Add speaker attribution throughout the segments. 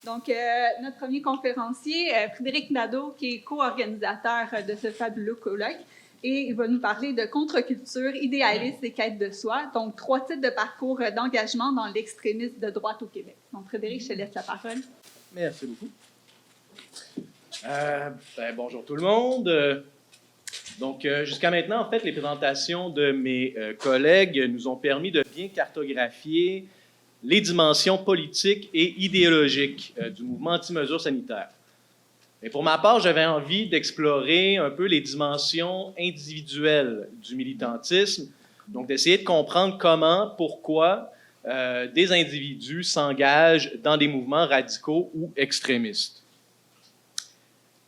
Speaker 1: Donc, notre premier conférencier, Frédéric Nadeau, qui est co-organisateur de ce fabuleux colloque, et il va nous parler de contre-culture, idéalisme et quête de soi, donc 3 types de parcours d'engagement dans l'extrémisme de droite au Québec. Donc, Frédéric, je te laisse la parole.
Speaker 2: Merci beaucoup. Bonjour tout le monde. Jusqu'à maintenant, en fait, les présentations de mes collègues nous ont permis de bien cartographier les dimensions politiques et idéologiques du mouvement anti-mesures sanitaires. Mais pour ma part, j'avais envie d'explorer un peu les dimensions individuelles du militantisme, donc d'essayer de comprendre comment, pourquoi des individus s'engagent dans des mouvements radicaux ou extrémistes.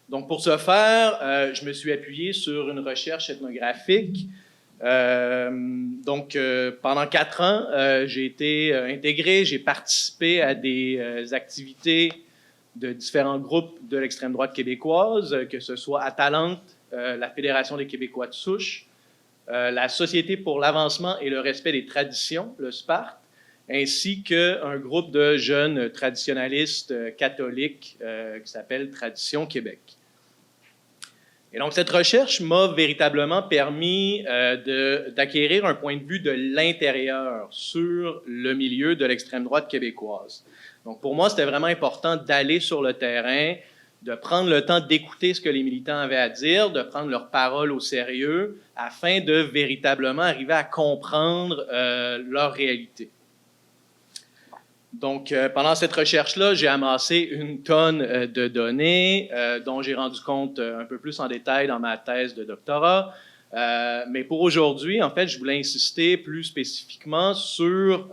Speaker 2: Donc, pour ce faire, je me suis appuyé sur une recherche ethnographique. Pendant 4 ans, j'ai été intégré, j'ai participé à des activités de différents groupes de l'extrême droite québécoise, que ce soit Atalante, la Fédération des Québécois de souche, la Société pour l'avancement et le respect des traditions, le SPART, ainsi qu'un groupe de jeunes traditionalistes catholiques qui s'appelle Tradition Québec. Et donc, cette recherche m'a véritablement permis d'acquérir un point de vue de l'intérieur sur le milieu de l'extrême droite québécoise. Donc, pour moi, c'était vraiment important d'aller sur le terrain, de prendre le temps d'écouter ce que les militants avaient à dire, de prendre leurs paroles au sérieux, afin de véritablement arriver à comprendre leur réalité. Donc, pendant cette recherche-là, j'ai amassé une tonne de données dont j'ai rendu compte un peu plus en détail dans ma thèse de doctorat. Mais pour aujourd'hui, en fait, je voulais insister plus spécifiquement sur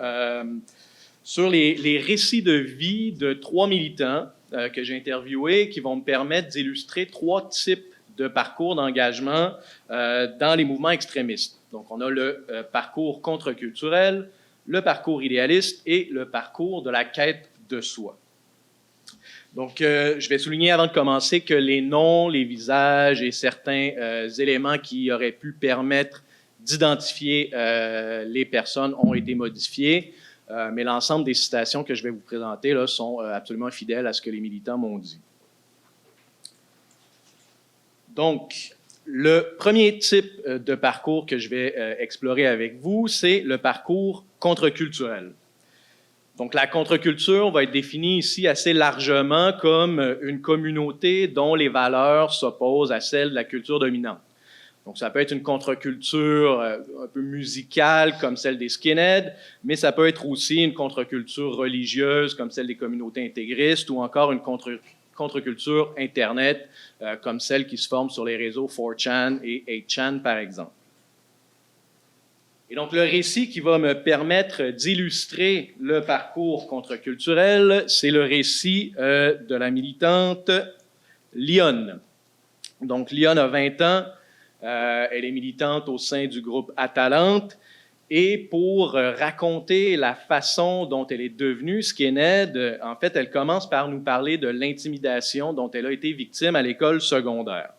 Speaker 2: les récits de vie de 3 militants que j'ai interviewés qui vont me permettre d'illustrer 3 types de parcours d'engagement dans les mouvements extrémistes. Donc, on a le parcours contre-culturel, le parcours idéaliste et le parcours de la quête de soi. Donc, je vais souligner avant de commencer que les noms, les visages et certains éléments qui auraient pu permettre d'identifier les personnes ont été modifiés, mais l'ensemble des citations que je vais vous présenter là, sont absolument fidèles à ce que les militants m'ont dit. Donc, le premier type de parcours que je vais explorer avec vous, c'est le parcours contre-culturel. Donc, la contre-culture va être définie ici assez largement comme une communauté dont les valeurs s'opposent à celles de la culture dominante. Donc, ça peut être une contre-culture un peu musicale comme celle des skinheads, mais ça peut être aussi une contre-culture religieuse comme celle des communautés intégristes ou encore une contre-culture Internet, comme celle qui se forme sur les réseaux 4chan et 8chan, par exemple. Et donc, le récit qui va me permettre d'illustrer le parcours contre-culturel, c'est le récit de la militante Lionne. Donc, Lionne a 20 ans, elle est militante au sein du groupe Atalante, et pour raconter la façon dont elle est devenue skinhead, en fait, elle commence par nous parler de l'intimidation dont elle a été victime à l'école secondaire.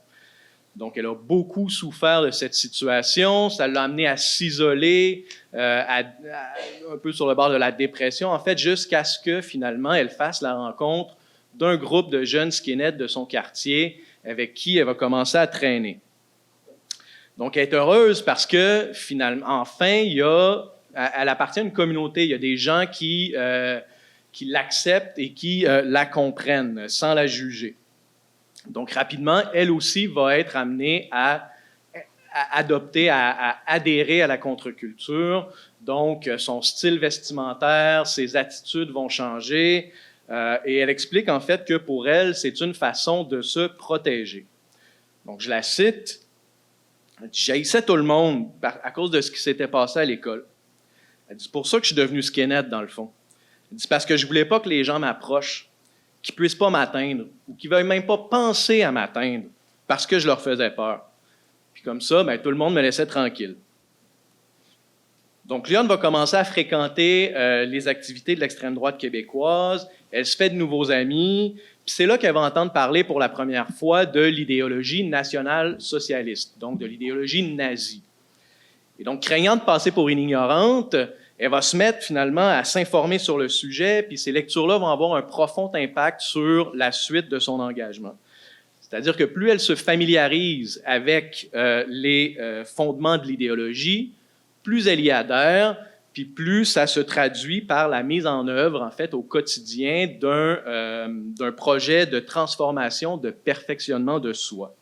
Speaker 2: Donc, elle a beaucoup souffert de cette situation. Ça l'a amenée à s'isoler, un peu sur le bord de la dépression, en fait, jusqu'à ce que, finalement, elle fasse la rencontre d'un groupe de jeunes skinheads de son quartier avec qui elle va commencer à traîner. Donc, elle est heureuse parce que, finalement, enfin, elle appartient à une communauté. Il y a des gens qui l'acceptent et qui la comprennent sans la juger. Donc, rapidement, elle aussi va être amenée à adopter, à adhérer à la contre-culture. Donc, son style vestimentaire, ses attitudes vont changer. Et elle explique, en fait, que pour elle, c'est une façon de se protéger. Donc, je la cite. Elle dit « J'haïssais tout le monde à cause de ce qui s'était passé à l'école. » Elle dit « C'est pour ça que je suis devenu skinhead, dans le fond. » Elle dit « Parce que je voulais pas que les gens m'approchent, qu'ils ne puissent pas m'atteindre ou qu'ils ne veuillent même pas penser à m'atteindre parce que je leur faisais peur. Puis comme ça, tout le monde me laissait tranquille. » Donc, Lionne va commencer à fréquenter les activités de l'extrême droite québécoise. Elle se fait de nouveaux amis. Puis c'est là qu'elle va entendre parler pour la première fois de l'idéologie nationale-socialiste, donc de l'idéologie nazie. Et donc, craignant de passer pour une ignorante, elle va se mettre finalement à s'informer sur le sujet, puis ces lectures-là vont avoir un profond impact sur la suite de son engagement. C'est-à-dire que plus elle se familiarise avec les fondements de l'idéologie, plus elle y adhère, puis plus ça se traduit par la mise en œuvre, en fait, au quotidien d'un projet de transformation, de perfectionnement de soi.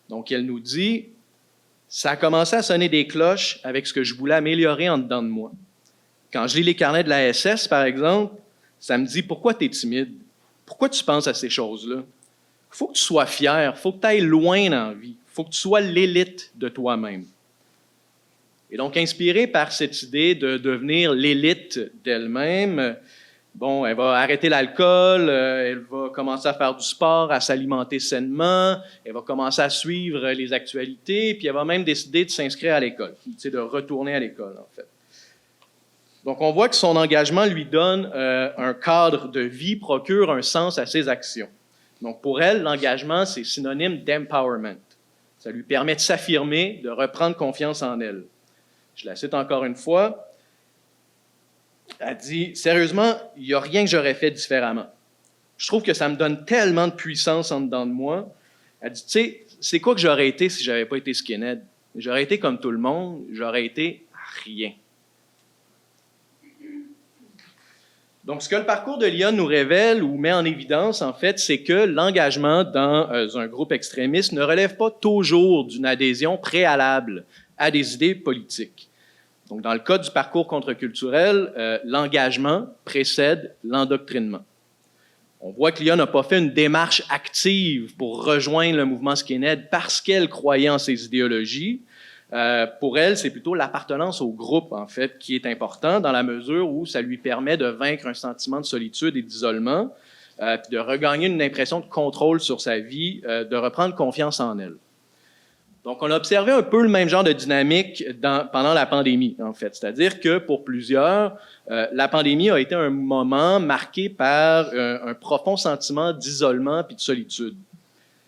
Speaker 2: Donc, elle nous dit, ça a commencé à sonner des cloches avec ce que je voulais améliorer en dedans de moi. Quand je lis les carnets de la SS, par exemple, ça me dit, pourquoi tu es timide? Pourquoi tu penses à ces choses-là? Il faut que tu sois fier, il faut que tu ailles loin dans la vie, il faut que tu sois l'élite de toi-même. Et donc, inspirée par cette idée de devenir l'élite d'elle-même, bon, elle va arrêter l'alcool, elle va commencer à faire du sport, à s'alimenter sainement, elle va commencer à suivre les actualités, puis elle va même décider de s'inscrire à l'école, de retourner à l'école, en fait. Donc, on voit que son engagement lui donne un cadre de vie, procure un sens à ses actions. Donc, pour elle, l'engagement, c'est synonyme d'empowerment. Ça lui permet de s'affirmer, de reprendre confiance en elle. Je la cite encore une fois. Elle dit, « Sérieusement, il n'y a rien que j'aurais fait différemment. Je trouve que ça me donne tellement de puissance en dedans de moi. » Elle dit, « Tu sais, c'est quoi que j'aurais été si je n'avais pas été skinhead? J'aurais été comme tout le monde, j'aurais été rien. » Donc, ce que le parcours de Lyon nous révèle ou met en évidence, en fait, c'est que l'engagement dans un groupe extrémiste ne relève pas toujours d'une adhésion préalable à des idées politiques. Donc, dans le cas du parcours contre-culturel, l'engagement précède l'endoctrinement. On voit que Lyon n'a pas fait une démarche active pour rejoindre le mouvement skinhead parce qu'elle croyait en ses idéologies. Pour elle, c'est plutôt l'appartenance au groupe, en fait, qui est important dans la mesure où ça lui permet de vaincre un sentiment de solitude et d'isolement, puis de regagner une impression de contrôle sur sa vie, de reprendre confiance en elle. Donc, on a observé un peu le même genre de dynamique pendant la pandémie, en fait. C'est-à-dire que pour plusieurs, la pandémie a été un moment marqué par un profond sentiment d'isolement puis de solitude.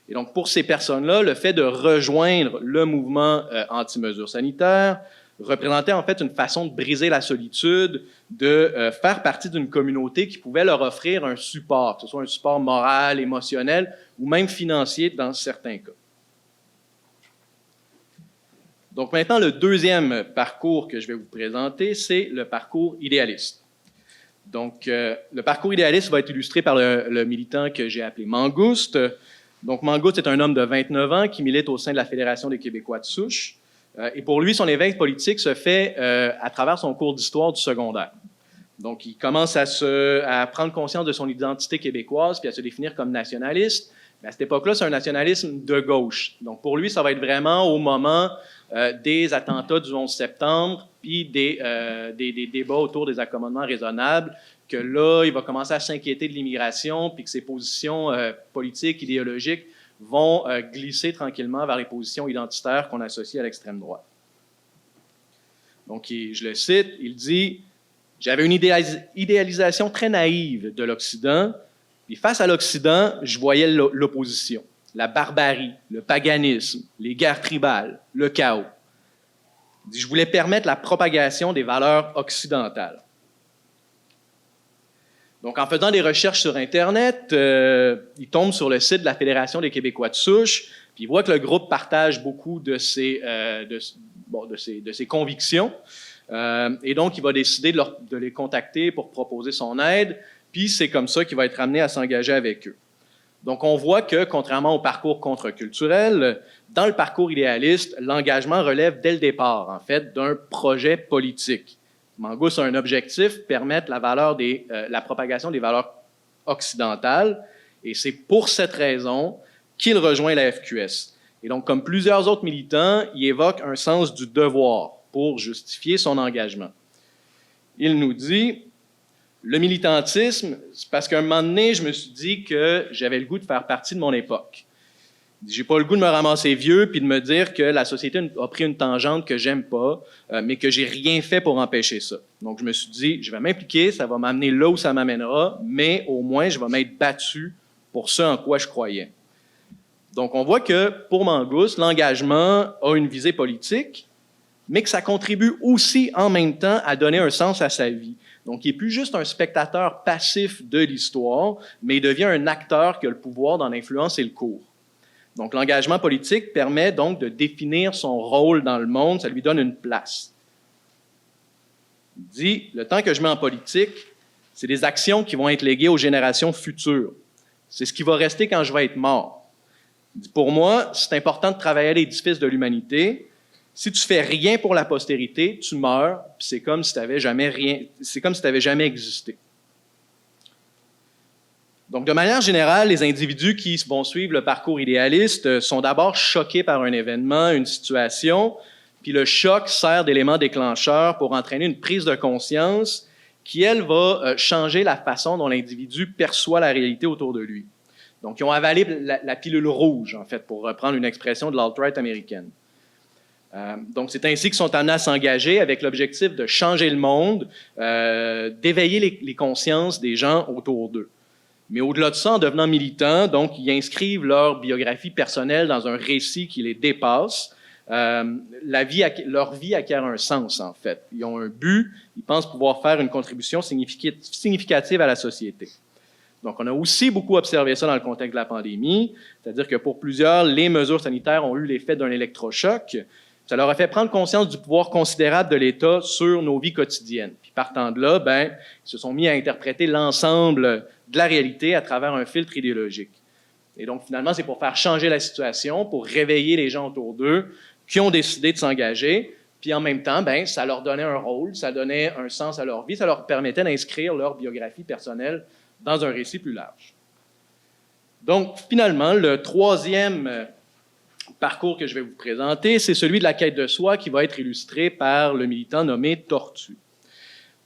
Speaker 2: Et donc, pour ces personnes-là, le fait de rejoindre le mouvement anti-mesures sanitaires représentait en fait une façon de briser la solitude, de faire partie d'une communauté qui pouvait leur offrir un support, que ce soit un support moral, émotionnel ou même financier dans certains cas. Donc maintenant, le deuxième parcours que je vais vous présenter, c'est le parcours idéaliste. Donc, le parcours idéaliste va être illustré par le militant que j'ai appelé Mangouste. Donc, Mangouste est un homme de 29 ans qui milite au sein de la Fédération des Québécois de souche. Et pour lui, son éveil politique se fait à travers son cours d'histoire du secondaire. Donc, il commence à prendre conscience de son identité québécoise puis à se définir comme nationaliste. Mais à cette époque-là, c'est un nationalisme de gauche. Donc, pour lui, ça va être vraiment au moment des attentats du 11 septembre puis des débats autour des accommodements raisonnables, que là, il va commencer à s'inquiéter de l'immigration, puis que ses positions politiques, idéologiques vont glisser tranquillement vers les positions identitaires qu'on associe à l'extrême droite. Donc, je le cite, il dit « J'avais une idéalisation très naïve de l'Occident, puis face à l'Occident, je voyais l'opposition, la barbarie, le paganisme, les guerres tribales, le chaos. Il dit, je voulais permettre la propagation des valeurs occidentales. » Donc, en faisant des recherches sur Internet, il tombe sur le site de la Fédération des Québécois de souche, puis il voit que le groupe partage beaucoup de ses convictions. Et donc, il va décider de les contacter pour proposer son aide, puis c'est comme ça qu'il va être amené à s'engager avec eux. Donc, on voit que, contrairement au parcours contre-culturel, dans le parcours idéaliste, l'engagement relève dès le départ, en fait, d'un projet politique. Mangouste a un objectif, permettre la propagation des valeurs occidentales, et c'est pour cette raison qu'il rejoint la FQS. Et donc, comme plusieurs autres militants, il évoque un sens du devoir pour justifier son engagement. Il nous dit, le militantisme, c'est parce qu'à un moment donné, je me suis dit que j'avais le goût de faire partie de mon époque. J'ai pas le goût de me ramasser vieux puis de me dire que la société a pris une tangente que j'aime pas, mais que j'ai rien fait pour empêcher ça. Donc, je me suis dit, je vais m'impliquer, ça va m'amener là où ça m'amènera, mais au moins, je vais m'être battu pour ce en quoi je croyais. Donc, on voit que, pour Mangouste, l'engagement a une visée politique, mais que ça contribue aussi en même temps à donner un sens à sa vie. Donc, il n'est plus juste un spectateur passif de l'histoire, mais il devient un acteur qui a le pouvoir d'en influencer le cours. Donc, l'engagement politique permet donc de définir son rôle dans le monde, ça lui donne une place. Il dit, le temps que je mets en politique, c'est des actions qui vont être léguées aux générations futures. C'est ce qui va rester quand je vais être mort. Il dit, pour moi, c'est important de travailler à l'édifice de l'humanité. Si tu fais rien pour la postérité, tu meurs, puis c'est comme si tu n'avais jamais existé. Donc, de manière générale, les individus qui vont suivre le parcours idéaliste sont d'abord choqués par un événement, une situation, puis le choc sert d'élément déclencheur pour entraîner une prise de conscience qui, elle, va changer la façon dont l'individu perçoit la réalité autour de lui. Donc, ils ont avalé la pilule rouge, en fait, pour reprendre une expression de l'alt-right américaine. Donc, c'est ainsi qu'ils sont amenés à s'engager avec l'objectif de changer le monde, d'éveiller les consciences des gens autour d'eux. Mais au-delà de ça, en devenant militants, donc, ils inscrivent leur biographie personnelle dans un récit qui les dépasse. Leur vie acquiert un sens, en fait. Ils ont un but, ils pensent pouvoir faire une contribution significative à la société. Donc, on a aussi beaucoup observé ça dans le contexte de la pandémie, c'est-à-dire que pour plusieurs, les mesures sanitaires ont eu l'effet d'un électrochoc. Ça leur a fait prendre conscience du pouvoir considérable de l'État sur nos vies quotidiennes. Puis partant de là, ils se sont mis à interpréter l'ensemble de la réalité à travers un filtre idéologique. Et donc, finalement, c'est pour faire changer la situation, pour réveiller les gens autour d'eux qui ont décidé de s'engager. Puis en même temps, ça leur donnait un rôle, ça donnait un sens à leur vie, ça leur permettait d'inscrire leur biographie personnelle dans un récit plus large. Donc, finalement, le troisième parcours que je vais vous présenter, c'est celui de la quête de soi qui va être illustré par le militant nommé Tortue.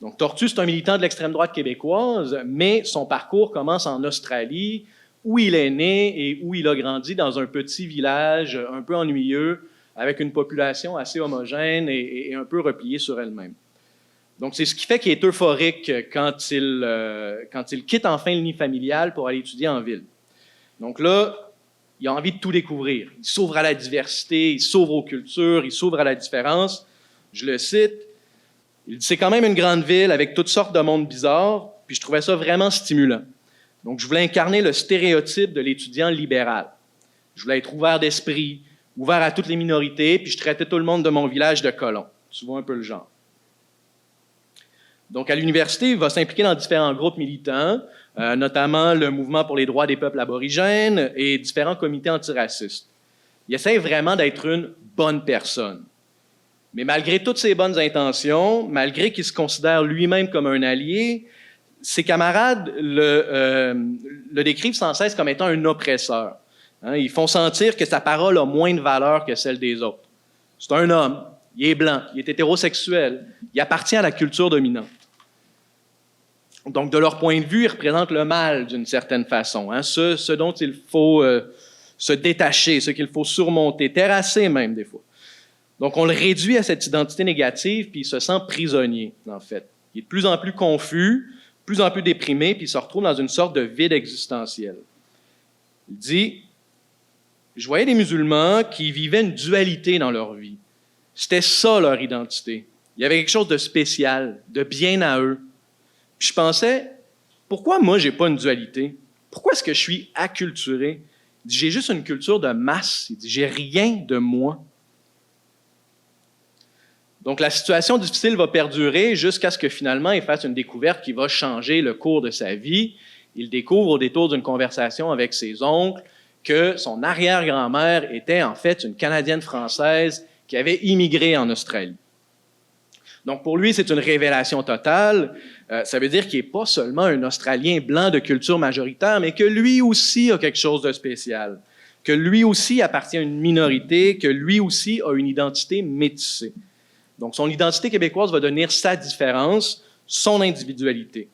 Speaker 2: Donc, Tortue, c'est un militant de l'extrême droite québécoise, mais son parcours commence en Australie, où il est né et où il a grandi dans un petit village un peu ennuyeux, avec une population assez homogène et un peu repliée sur elle-même. Donc, c'est ce qui fait qu'il est euphorique quand il quitte enfin le nid familial pour aller étudier en ville. Donc là, il a envie de tout découvrir. Il s'ouvre à la diversité, il s'ouvre aux cultures, il s'ouvre à la différence. Je le cite, il dit « C'est quand même une grande ville avec toutes sortes de mondes bizarres, puis je trouvais ça vraiment stimulant. Donc, je voulais incarner le stéréotype de l'étudiant libéral. Je voulais être ouvert d'esprit, ouvert à toutes les minorités, puis je traitais tout le monde de mon village de colons. Tu vois un peu le genre. Donc, à l'université, il va s'impliquer dans différents groupes militants, notamment le Mouvement pour les droits des peuples aborigènes et différents comités antiracistes. Il essaie vraiment d'être une bonne personne. Mais malgré toutes ses bonnes intentions, malgré qu'il se considère lui-même comme un allié, ses camarades le décrivent sans cesse comme étant un oppresseur. Ils font sentir que sa parole a moins de valeur que celle des autres. C'est un homme, il est blanc, il est hétérosexuel, il appartient à la culture dominante. Donc, de leur point de vue, il représente le mal d'une certaine façon, ce dont il faut se détacher, ce qu'il faut surmonter, terrasser même des fois. Donc, on le réduit à cette identité négative, puis il se sent prisonnier, en fait. Il est de plus en plus confus, de plus en plus déprimé, puis il se retrouve dans une sorte de vide existentiel. Il dit « Je voyais des musulmans qui vivaient une dualité dans leur vie. C'était ça leur identité. Il y avait quelque chose de spécial, de bien à eux. Puis je pensais, pourquoi moi, j'ai pas une dualité? Pourquoi est-ce que je suis acculturé? Il dit, j'ai juste une culture de masse. Il dit, j'ai rien de moi. Donc, la situation difficile va perdurer jusqu'à ce que finalement, il fasse une découverte qui va changer le cours de sa vie. Il découvre au détour d'une conversation avec ses oncles que son arrière-grand-mère était en fait une Canadienne française qui avait immigré en Australie. Donc, pour lui, c'est une révélation totale. Ça veut dire qu'il n'est pas seulement un Australien blanc de culture majoritaire, mais que lui aussi a quelque chose de spécial, que lui aussi appartient à une minorité, que lui aussi a une identité métissée. Donc, son identité québécoise va devenir sa différence, son individualité.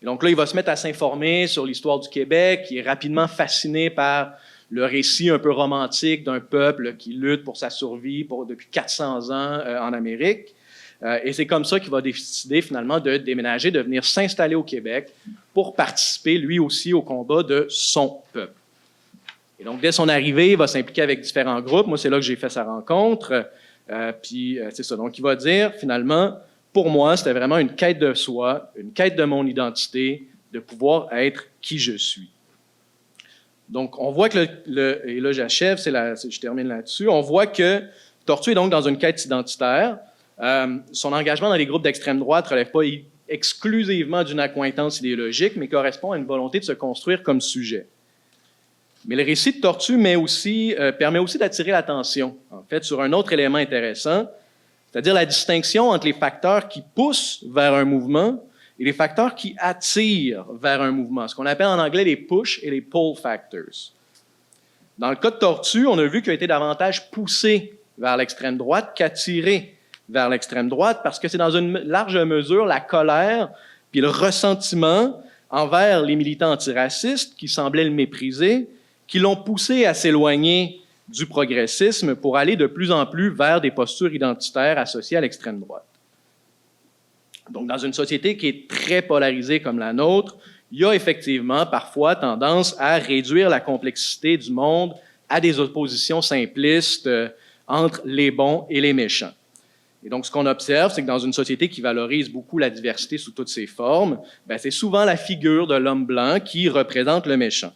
Speaker 2: Et donc là, il va se mettre à s'informer sur l'histoire du Québec, il est rapidement fasciné par le récit un peu romantique d'un peuple qui lutte pour sa survie depuis 400 ans en Amérique. Et c'est comme ça qu'il va décider finalement de déménager, de venir s'installer au Québec pour participer lui aussi au combat de son peuple. Et donc, dès son arrivée, il va s'impliquer avec différents groupes. Moi, c'est là que j'ai fait sa rencontre. C'est ça. Donc, il va dire, finalement, pour moi, c'était vraiment une quête de soi, une quête de mon identité, de pouvoir être qui je suis. Donc, on voit que et là j'achève, je termine là-dessus, on voit que Tortue est donc dans une quête identitaire. Son engagement dans les groupes d'extrême droite ne relève pas exclusivement d'une accointance idéologique, mais correspond à une volonté de se construire comme sujet. Mais le récit de Tortue permet aussi d'attirer l'attention, en fait, sur un autre élément intéressant, c'est-à-dire la distinction entre les facteurs qui poussent vers un mouvement et les facteurs qui attirent vers un mouvement, ce qu'on appelle en anglais les push et les pull factors. Dans le cas de Tortue, on a vu qu'il a été davantage poussé vers l'extrême droite qu'attiré vers l'extrême droite, parce que c'est dans une large mesure la colère puis le ressentiment envers les militants antiracistes qui semblaient le mépriser, qui l'ont poussé à s'éloigner du progressisme pour aller de plus en plus vers des postures identitaires associées à l'extrême droite. Donc, dans une société qui est très polarisée comme la nôtre, il y a effectivement parfois tendance à réduire la complexité du monde à des oppositions simplistes entre les bons et les méchants. Et donc, ce qu'on observe, c'est que dans une société qui valorise beaucoup la diversité sous toutes ses formes, c'est souvent la figure de l'homme blanc qui représente le méchant.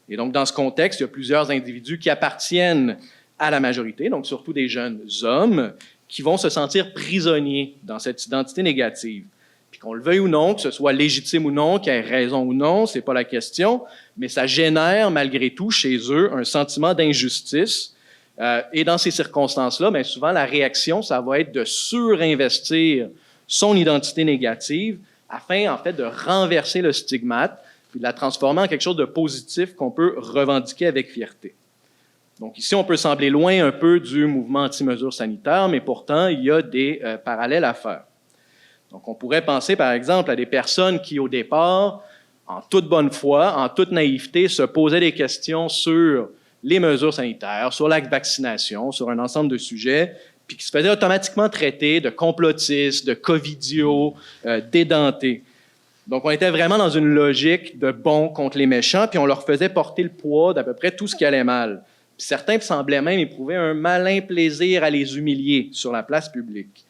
Speaker 2: Et donc, dans ce contexte, il y a plusieurs individus qui appartiennent à la majorité, donc surtout des jeunes hommes, qui vont se sentir prisonniers dans cette identité négative. Puis qu'on le veuille ou non, que ce soit légitime ou non, qu'il y ait raison ou non, c'est pas la question, mais ça génère malgré tout chez eux un sentiment d'injustice. Et dans ces circonstances-là, bien souvent, la réaction, ça va être de surinvestir son identité négative afin, en fait, de renverser le stigmate puis de la transformer en quelque chose de positif qu'on peut revendiquer avec fierté. Donc ici, on peut sembler loin un peu du mouvement anti-mesures sanitaires, mais pourtant, il y a des parallèles à faire. Donc on pourrait penser, par exemple, à des personnes qui, au départ, en toute bonne foi, en toute naïveté, se posaient des questions sur les mesures sanitaires, sur la vaccination, sur un ensemble de sujets, puis qui se faisaient automatiquement traiter de complotistes, de covidios, d'édentés. Donc, on était vraiment dans une logique de bons contre les méchants, puis on leur faisait porter le poids d'à peu près tout ce qui allait mal. Puis certains semblaient même éprouver un malin plaisir à les humilier sur la place publique.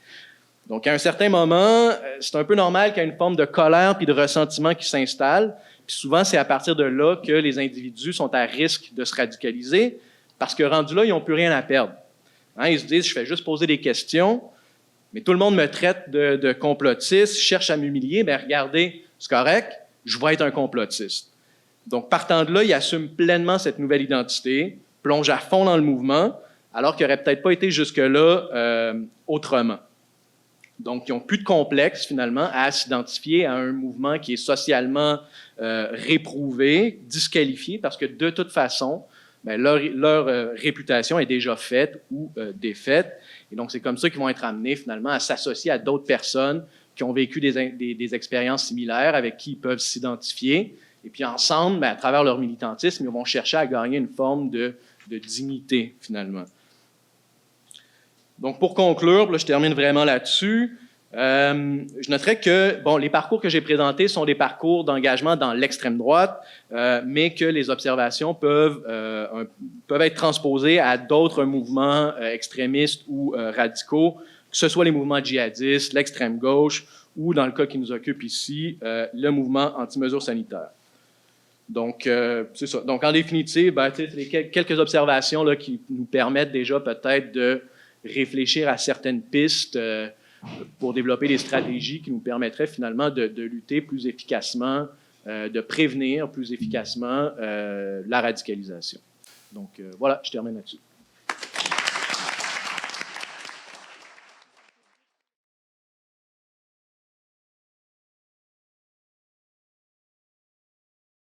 Speaker 2: Donc, à un certain moment, c'est un peu normal qu'il y ait une forme de colère puis de ressentiment qui s'installe. Puis souvent, c'est à partir de là que les individus sont à risque de se radicaliser, parce que rendus là, ils n'ont plus rien à perdre. Hein, ils se disent, je fais juste poser des questions, mais tout le monde me traite de complotiste, cherche à m'humilier, bien regardez, c'est correct, je vais être un complotiste. Donc, partant de là, ils assument pleinement cette nouvelle identité, plongent à fond dans le mouvement, alors qu'ils n'auraient peut-être pas été jusque-là autrement. Donc, ils n'ont plus de complexe, finalement, à s'identifier à un mouvement qui est socialement réprouvé, disqualifié, parce que de toute façon, leur réputation est déjà faite ou défaite. Et donc, c'est comme ça qu'ils vont être amenés, finalement, à s'associer à d'autres personnes qui ont vécu des expériences similaires, avec qui ils peuvent s'identifier. Et puis, ensemble, à travers leur militantisme, ils vont chercher à gagner une forme de dignité, finalement. Donc, pour conclure, là, je termine vraiment là-dessus. Je noterais que les parcours que j'ai présentés sont des parcours d'engagement dans l'extrême droite, mais que les observations peuvent être transposées à d'autres mouvements extrémistes ou radicaux, que ce soit les mouvements djihadistes, l'extrême gauche, ou, dans le cas qui nous occupe ici, le mouvement anti-mesures sanitaires. Donc, c'est ça. Donc, en définitive, c'est quelques observations là, qui nous permettent déjà peut-être de réfléchir à certaines pistes pour développer des stratégies qui nous permettraient finalement de lutter plus efficacement, de prévenir plus efficacement la radicalisation. Donc, voilà, je termine là-dessus.